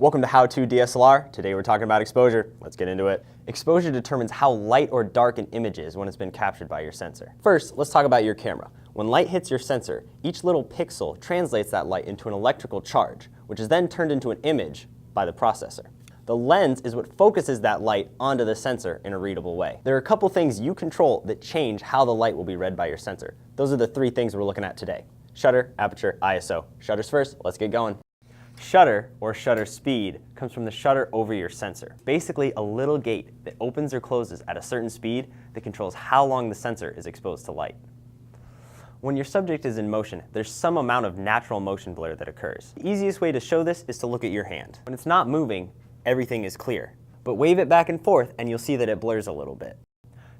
Welcome to How To DSLR. Today we're talking about exposure. Let's get into it. Exposure determines how light or dark an image is when it's been captured by your sensor. First, let's talk about your camera. When light hits your sensor, each little pixel translates that light into an electrical charge, which is then turned into an image by the processor. The lens is what focuses that light onto the sensor in a readable way. There are a couple things you control that change how the light will be read by your sensor. Those are the three things we're looking at today: shutter, aperture, ISO. Shutters first, let's get going. Shutter, or shutter speed, comes from the shutter over your sensor. Basically a little gate that opens or closes at a certain speed that controls how long the sensor is exposed to light. When your subject is in motion, there's some amount of natural motion blur that occurs. The easiest way to show this is to look at your hand. When it's not moving, everything is clear. But wave it back and forth and you'll see that it blurs a little bit.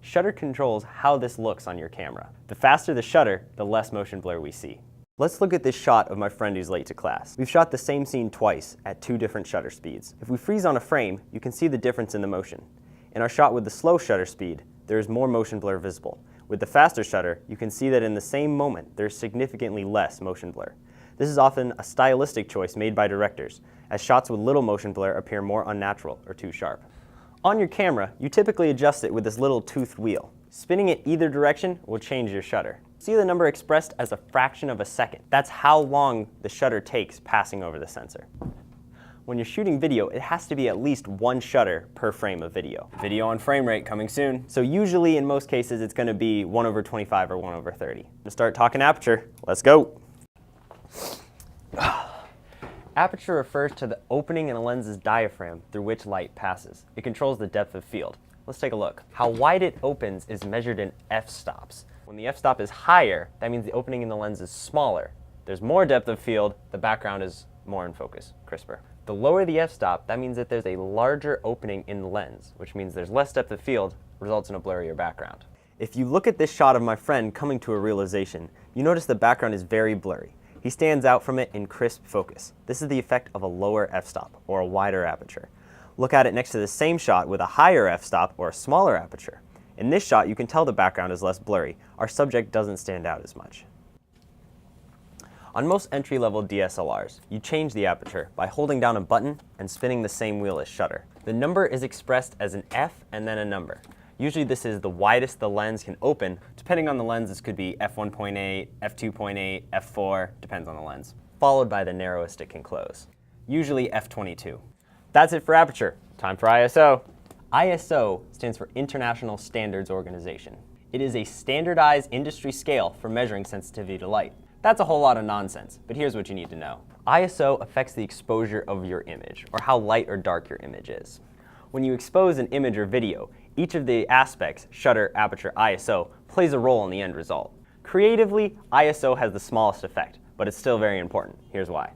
Shutter controls how this looks on your camera. The faster the shutter, the less motion blur we see. Let's look at this shot of my friend who's late to class. We've shot the same scene twice at two different shutter speeds. If we freeze on a frame, you can see the difference in the motion. In our shot with the slow shutter speed, there is more motion blur visible. With the faster shutter, you can see that in the same moment, there's significantly less motion blur. This is often a stylistic choice made by directors, as shots with little motion blur appear more unnatural or too sharp. On your camera, you typically adjust it with this little toothed wheel. Spinning it either direction will change your shutter. See the number expressed as a fraction of a second. That's how long the shutter takes passing over the sensor. When you're shooting video, it has to be at least one shutter per frame of video. Video on frame rate coming soon. So usually in most cases it's going to be 1/25 or 1/30. To start talking aperture, let's go. Aperture refers to the opening in a lens's diaphragm through which light passes. It controls the depth of field. Let's take a look. How wide it opens is measured in f-stops. When the f-stop is higher, that means the opening in the lens is smaller. There's more depth of field, the background is more in focus, crisper. The lower the f-stop, that means that there's a larger opening in the lens, which means there's less depth of field, results in a blurrier background. If you look at this shot of my friend coming to a realization, you notice the background is very blurry. He stands out from it in crisp focus. This is the effect of a lower f-stop, or a wider aperture. Look at it next to the same shot with a higher f-stop or a smaller aperture. In this shot, you can tell the background is less blurry. Our subject doesn't stand out as much. On most entry-level DSLRs, you change the aperture by holding down a button and spinning the same wheel as shutter. The number is expressed as an F and then a number. Usually this is the widest the lens can open. Depending on the lens, this could be f1.8, f2.8, f4, depends on the lens, followed by the narrowest it can close, usually f22. That's it for aperture. Time for ISO. ISO stands for International Standards Organization. It is a standardized industry scale for measuring sensitivity to light. That's a whole lot of nonsense, but here's what you need to know. ISO affects the exposure of your image, or how light or dark your image is. When you expose an image or video, each of the aspects, shutter, aperture, ISO, plays a role in the end result. Creatively, ISO has the smallest effect, but it's still very important. Here's why.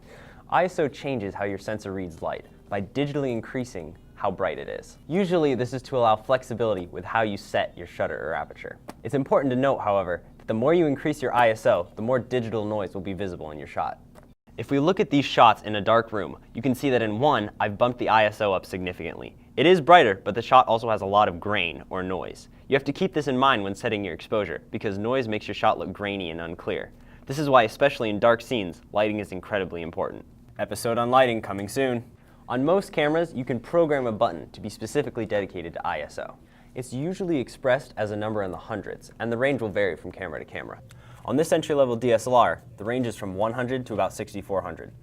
ISO changes how your sensor reads light by digitally increasing how bright it is. Usually this is to allow flexibility with how you set your shutter or aperture. It's important to note, however, that the more you increase your ISO, the more digital noise will be visible in your shot. If we look at these shots in a dark room, you can see that in one, I've bumped the ISO up significantly. It is brighter, but the shot also has a lot of grain or noise. You have to keep this in mind when setting your exposure, because noise makes your shot look grainy and unclear. This is why, especially in dark scenes, lighting is incredibly important. Episode on lighting coming soon. On most cameras, you can program a button to be specifically dedicated to ISO. It's usually expressed as a number in the hundreds, and the range will vary from camera to camera. On this entry-level DSLR, the range is from 100 to about 6400.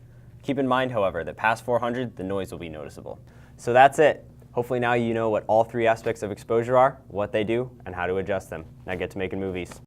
Keep in mind, however, that past 400, the noise will be noticeable. So that's it. Hopefully now you know what all three aspects of exposure are, what they do, and how to adjust them. Now get to making movies.